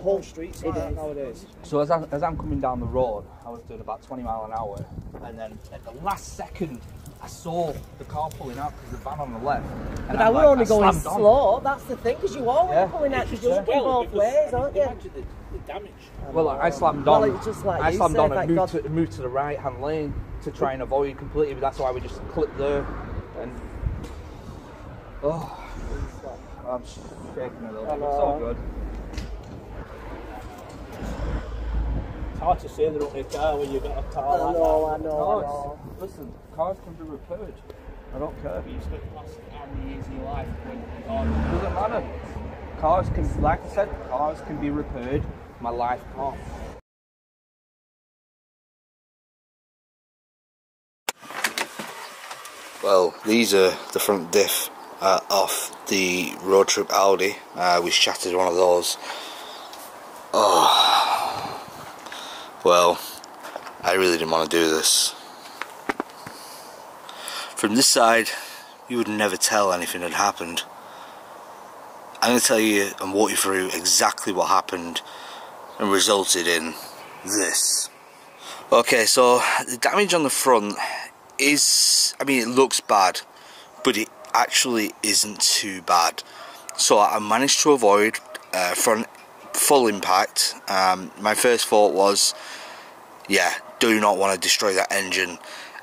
whole streets like that nowadays. So as I'm coming down the road, I was doing about 20 miles an hour, and then at the last second, I saw the car pulling out because the van on the left. But I were only going slow, that's the thing, because you always pulling out, because you're looking both ways, aren't you? Imagine the damage. Well, I slammed on. Well, it's just like I you slammed said, on and like moved to the right hand lane to try and avoid completely, but that's why we just clipped there. And oh, I'm shaking a little bit. It's all good. It's hard to say they're only a car when you've got a car like I know. Listen, cars can be repaired. I don't care. You spent the last how many years of your life when It doesn't matter. Cars can, like I said, cars can be repaired. My life can't. Well, these are the front diff off the road trip Audi. We shattered one of those. Oh, well, I really didn't want to do this. From this side, you would never tell anything had happened. I'm going to tell you and walk you through exactly what happened and resulted in this. Okay, so the damage on the front is, I mean, it looks bad, but it actually isn't too bad. So I managed to avoid front full impact. My first thought was, yeah, do not want to destroy that engine,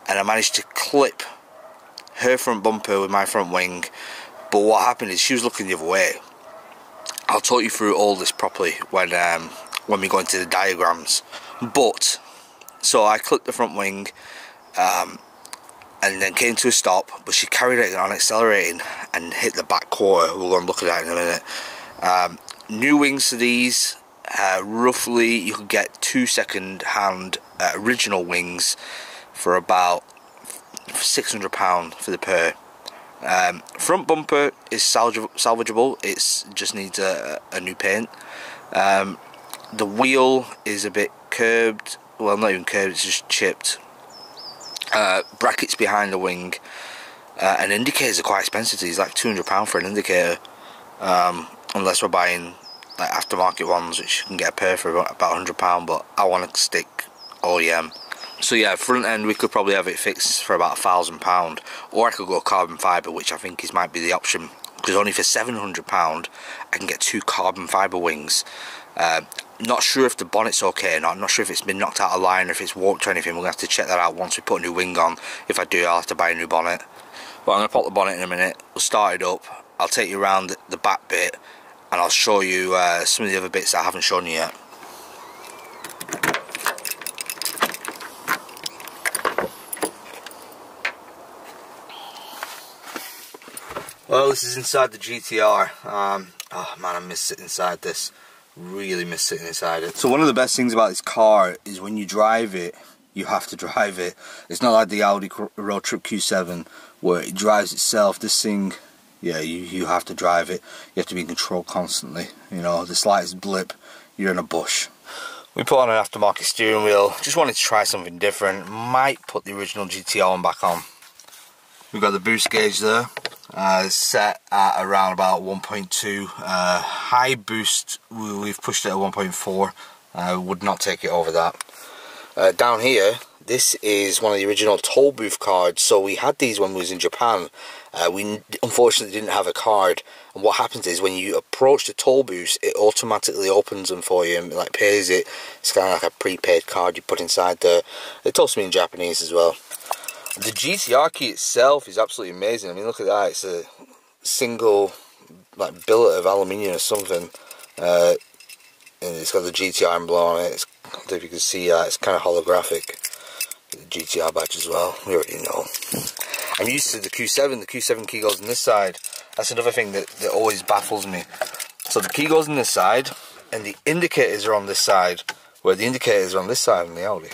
and I managed to clip her front bumper with my front wing. But what happened is she was looking the other way. I'll talk you through all this properly when we go into the diagrams. But so I clipped the front wing, and then came to a stop, but she carried it on accelerating and hit the back quarter. We'll go and look at that in a minute. New wings to these, roughly you could get 2 second-hand original wings for about £600 for the pair. Front bumper is salvageable. It just needs a new paint. The wheel is a bit curbed. Well, not even curbed, it's just chipped. Brackets behind the wing, and indicators are quite expensive. These like £200 for an indicator, unless we're buying like aftermarket ones, which you can get a pair for about £100. But I want to stick OEM. So yeah, front end we could probably have it fixed for about £1,000, or I could go carbon fibre, which I think might be the option, because only for £700 I can get 2 carbon fibre wings. Not sure if the bonnet's okay or not. I'm not sure if it's been knocked out of line or if it's warped or anything. We're going to have to check that out once we put a new wing on. If I do, I'll have to buy a new bonnet. But I'm going to pop the bonnet in a minute. We'll start it up. I'll take you around the back bit, and I'll show you some of the other bits that I haven't shown you yet. Well, this is inside the GTR. Oh man, I miss sitting inside this. Really miss sitting inside it. So one of the best things about this car is when you drive it, you have to drive it. It's not like the Audi Road Trip Q7 where it drives itself. This thing, yeah, you have to drive it. You have to be in control constantly. You know, the slightest blip, you're in a bush. We put on an aftermarket steering wheel. Just wanted to try something different. Might put the original GTR one back on. We've got the boost gauge there. Set at around about 1.2. High boost, we've pushed it at 1.4. Would not take it over that. Down here, this is one of the original toll booth cards. So we had these when we was in Japan. We unfortunately didn't have a card. And what happens is when you approach the toll booths, it automatically opens them for you and like pays it. It's kind of like a prepaid card you put inside there. It talks to me in Japanese as well. The GTR key itself is absolutely amazing. I mean, look at that. It's a single like billet of aluminium or something. And it's got the GTR emblem on it. I don't know if you can see that. It's kind of holographic. The GTR badge as well. We already know. I'm used to the Q7. The Q7 key goes on this side. That's another thing that always baffles me. So the key goes on this side, and the indicators are on this side, where the indicators are on this side on the Audi.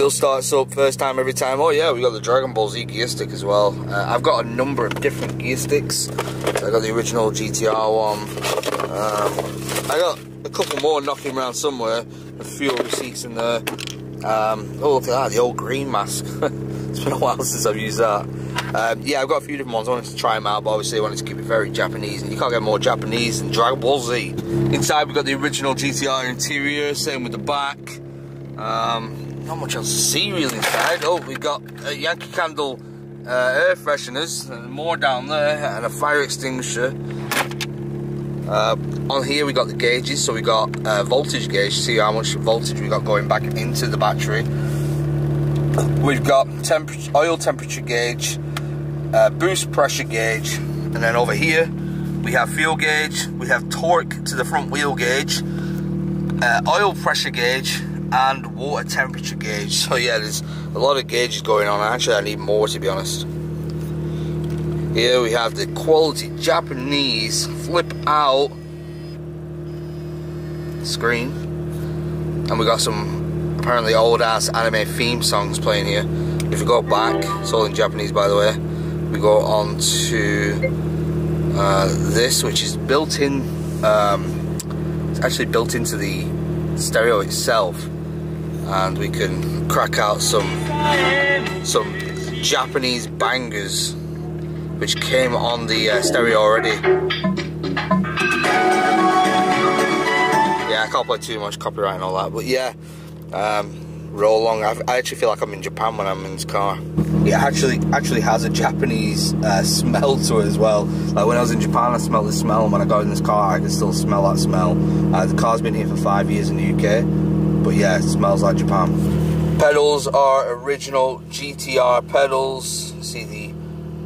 Still starts up first time every time. Oh yeah, we got the Dragon Ball Z gear stick as well. I've got a number of different gear sticks. So I got the original GTR one. I got a couple more knocking around somewhere. A few receipts in there. Oh, look at that, the old green mask. It's been a while since I've used that. Yeah, I've got a few different ones. I wanted to try them out, but obviously I wanted to keep it very Japanese, and you can't get more Japanese than Dragon Ball Z. Inside we've got the original GTR interior, same with the back. Not much else to see really inside. Oh, we've got Yankee Candle air fresheners, and more down there, and a fire extinguisher. On here we got the gauges, so we got voltage gauge to see how much voltage we got going back into the battery. We've got oil temperature gauge, boost pressure gauge, and then over here we have fuel gauge, we have torque to the front wheel gauge, oil pressure gauge, and water temperature gauge. So yeah, there's a lot of gauges going on. Actually I need more, to be honest. Here we have the quality Japanese flip out screen, and we got some apparently old ass anime theme songs playing here. If we go back, it's all in Japanese by the way, we go on to this, which is built in, it's actually built into the stereo itself, and we can crack out some Japanese bangers which came on the stereo already. Yeah, I can't play too much copyright and all that, but yeah, roll along. I actually feel like I'm in Japan when I'm in this car. It actually has a Japanese smell to it as well. Like when I was in Japan, I smelled the smell, and when I got in this car, I can still smell that smell. The car's been here for 5 years in the UK, but yeah, it smells like Japan. Pedals are original GTR pedals. See the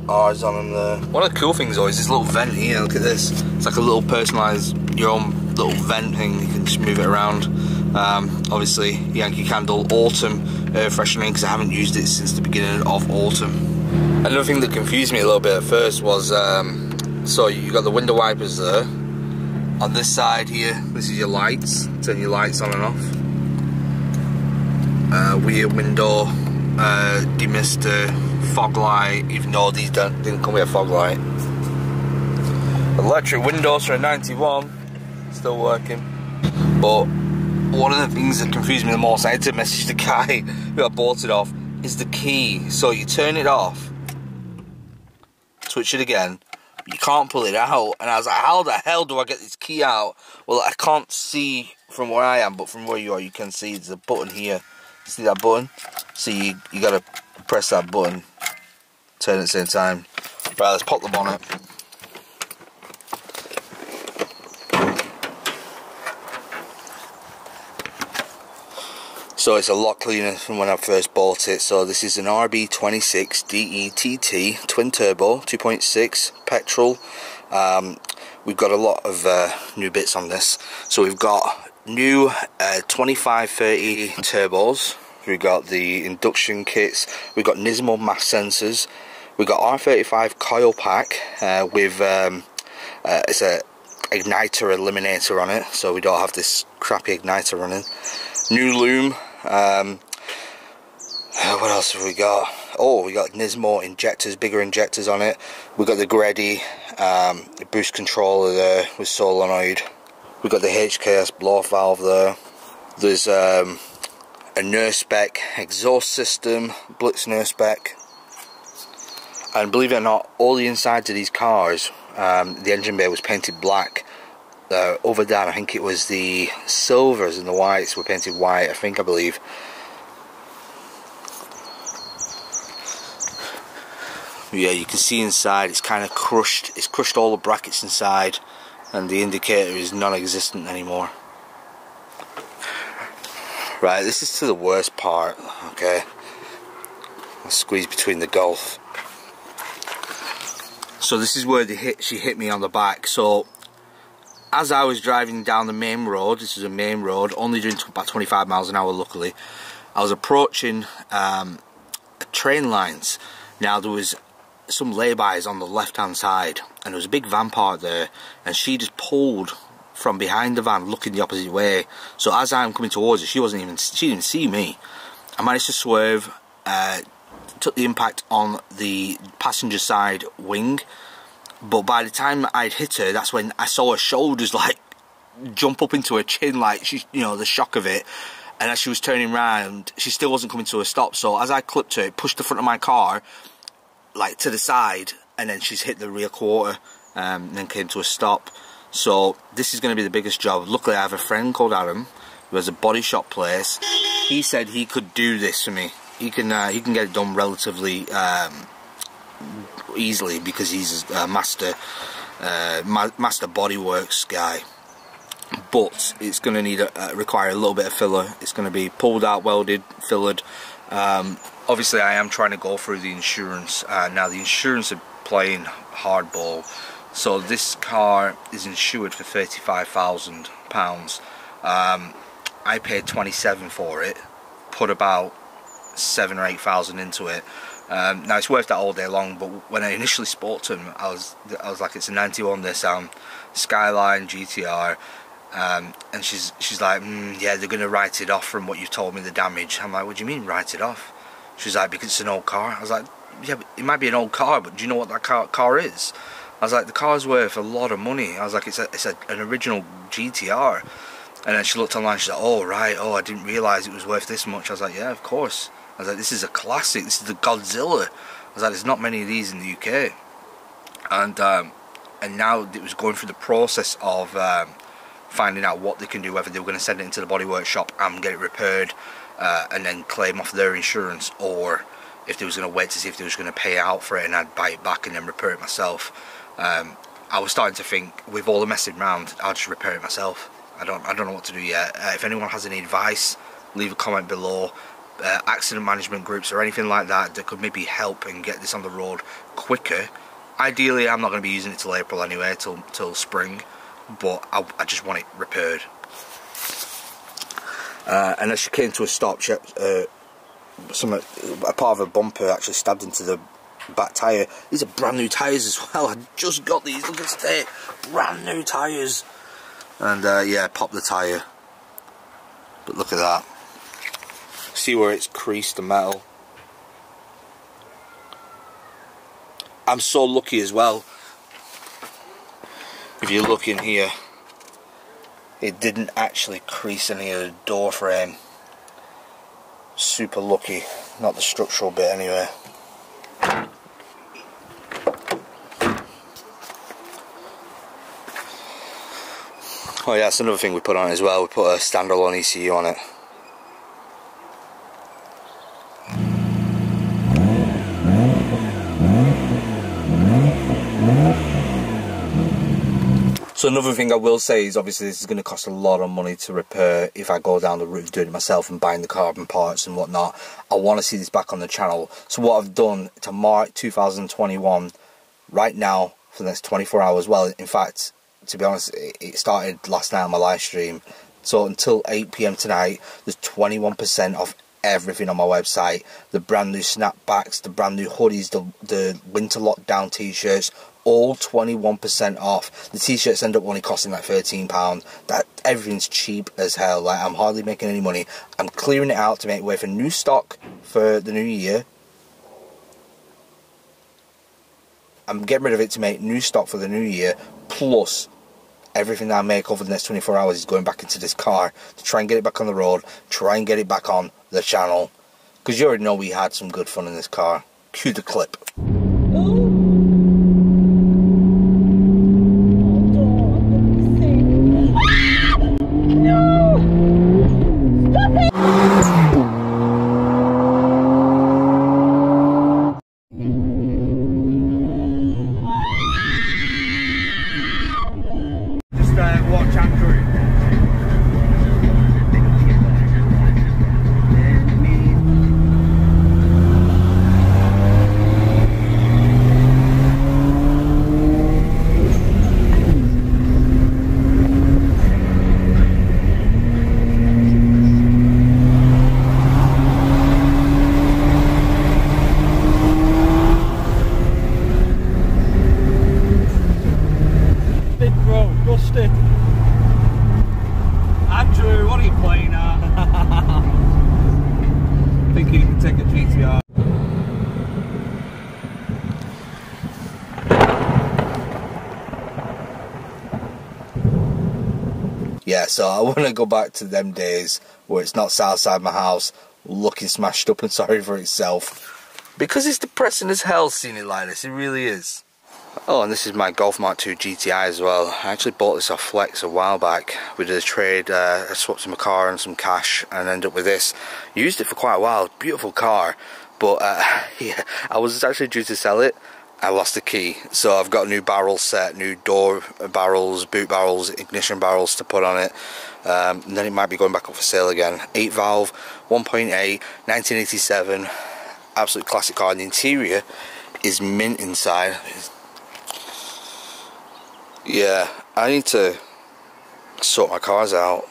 R's on them there. One of the cool things though is this little vent here. Look at this. It's like a little personalised, your own little vent thing. You can just move it around. Obviously, Yankee Candle Autumn air freshening, because I haven't used it since the beginning of autumn. Another thing that confused me a little bit at first was, so you got the window wipers there. On this side here, this is your lights. Turn your lights on and off. Rear window demister, fog light, even though these didn't come with a fog light. Electric windows for a 91, still working. But one of the things that confused me the most, I had to message the guy who I bought it off, is the key. So you turn it off, switch it again, but you can't pull it out. And I was like, how the hell do I get this key out? Well, I can't see from where I am, but from where you are, you can see there's a button here. See that button? So you gotta press that button, turn at the same time. Right, let's pop the bonnet. So it's a lot cleaner from when I first bought it. So this is an RB26 DETT twin turbo 2.6 petrol. We've got a lot of new bits on this. So we've got new 2530 turbos. We've got the induction kits. We've got Nismo mass sensors. We've got R35 coil pack with it's a igniter eliminator on it, so we don't have this crappy igniter running. New loom. What else have we got? Oh, we got Nismo injectors, bigger injectors on it. We got the Gredi boost controller there with solenoid. We've got the HKS blow valve there. There's a Nurspec exhaust system, Blitz Nurspec. And believe it or not, all the insides of these cars, the engine bay was painted black. Over there, I think it was the silvers and the whites were painted white, I believe. Yeah, you can see inside, it's kind of crushed. It's crushed all the brackets inside, and the indicator is non-existent anymore. Right, this is to the worst part, okay? I'll squeeze between the Golf. So this is where she hit me on the back. So as I was driving down the main road, this is a main road, only doing about 25 miles an hour luckily, I was approaching train lines. Now there was some lay-bys on the left hand side, and there was a big van parked there, and she just pulled from behind the van looking the opposite way. So as I'm coming towards her, she didn't see me, I managed to swerve, took the impact on the passenger side wing, but by the time I'd hit her, that's when I saw her shoulders like jump up into her chin, like she, you know, the shock of it. And as she was turning around, she still wasn't coming to a stop. So as I clipped her, it pushed the front of my car like to the side, and then she's hit the rear quarter, and then came to a stop. So this is going to be the biggest job. Luckily, I have a friend called Adam who has a body shop place. He said he could do this for me. He can get it done relatively easily because he's a master bodyworks guy. But it's going to need require a little bit of filler. It's going to be pulled out, welded, fillered. Obviously, I am trying to go through the insurance. Now, the insurance are playing hardball. So this car is insured for £35,000. I paid 27 for it. Put about 7 or 8,000 into it. Now it's worth that all day long. But when I initially spoke to him, I was like, it's a 91 Nissan Skyline GTR. And she's like, yeah, they're going to write it off from what you told me, the damage. I'm like, what do you mean write it off? She's like, because it's an old car. I was like, yeah, but it might be an old car, but do you know what that car is? I was like, the car's worth a lot of money. I was like, it's an original GTR. And then she looked online, she's like, oh right, oh, I didn't realise it was worth this much. I was like, yeah, of course. I was like, this is a classic, this is the Godzilla. I was like, there's not many of these in the UK. And now it was going through the process of finding out what they can do, whether they were going to send it into the bodywork shop and get it repaired and then claim off their insurance, or if they was going to wait to see if they was going to pay out for it and I'd buy it back and then repair it myself. I was starting to think, with all the messing around, I'll just repair it myself. I don't know what to do yet. If anyone has any advice, leave a comment below. Accident management groups or anything like that that could maybe help and get this on the road quicker. Ideally, I'm not going to be using it till April anyway, till spring, but I just want it repaired. And as she came to a stop, she a part of her bumper actually stabbed into the back tyre. These are brand new tyres as well. I just got these, look at the state, brand new tyres. And yeah, popped the tyre. But look at that. See where it's creased the metal. I'm so lucky as well. If you look in here, it didn't actually crease any of the door frame. Super lucky. Not the structural bit anyway. Oh yeah, that's another thing we put on it as well. We put a standalone ECU on it. So another thing I will say is, obviously this is going to cost a lot of money to repair if I go down the route of doing it myself and buying the carbon parts and whatnot. I want to see this back on the channel. So what I've done to mark 2021 right now for the next 24 hours, well, in fact, to be honest, it started last night on my live stream. So until 8 PM tonight, there's 21% off everything on my website. The brand new snapbacks, the brand new hoodies, the winter lockdown t-shirts, all 21% off. The t-shirts end up only costing like £13. That everything's cheap as hell. Like, I'm hardly making any money. I'm clearing it out to make way for new stock for the new year. I'm getting rid of it to make new stock for the new year, plus everything that I make over the next 24 hours is going back into this car to try and get it back on the road, try and get it back on the channel, because you already know we had some good fun in this car. Cue the clip. Watch Andrew. Yeah, so I want to go back to them days where it's not sat outside my house looking smashed up and sorry for itself. Because it's depressing as hell seeing it like this, it really is. Oh, and this is my Golf Mark II GTI as well. I actually bought this off Flex a while back. We did a trade, I swapped in my car and some cash and ended up with this. Used it for quite a while, beautiful car. But yeah, I was actually due to sell it. I lost the key, so I've got a new barrel set, new door barrels, boot barrels, ignition barrels to put on it. And then it might be going back up for sale again. 8 valve, 1.8, 1987, absolute classic car. And the interior is mint inside. Yeah, I need to sort my cars out.